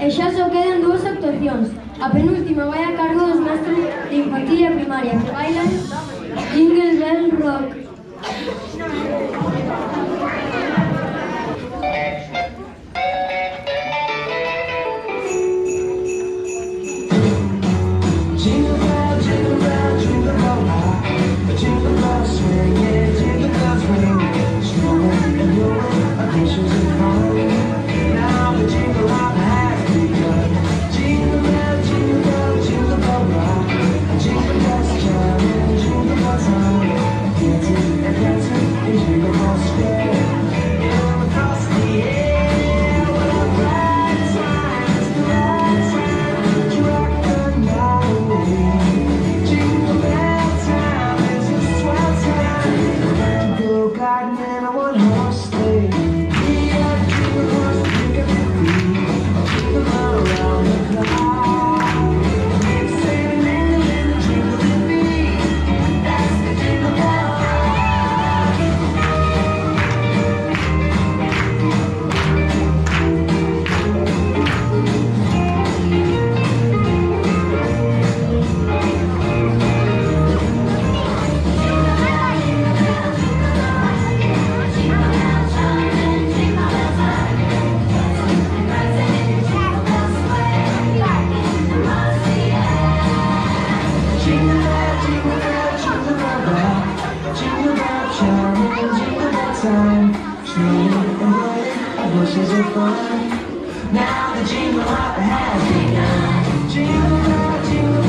E xa só quedan 2 actuacións. A penúltima vai a cargo dos mestres de infantil e primaria que bailan Jingle Bell Rock. Jingle bell, jingle bell, jingle bell rock. Jingle bells swing, yeah, jingle bells ring. Snowing and blowing, occasions of fun. Now the jingle hop has begun. Jingle bell, jingle bell, jingle bell rock. Jingle bells chiming, jingle bell time. Dancing and dancing in Jingle Bell Square. And across the air, what a bright time! It's the right time to rock the night. Jingle bell time is a swell time. Go gardening on one horse sleigh. We are jingle horse, pick up your feet. Jingle all around the clock. It's sailing in the jingling beat. That's the Jingle Bell Rock. Jingle bell, jingle bell, jingle bell rock. Jingle bell chiming, jingle bell time. Snowing and blowing, bushes of fun. Now the jingle hop has begun. Jingle bell, jingle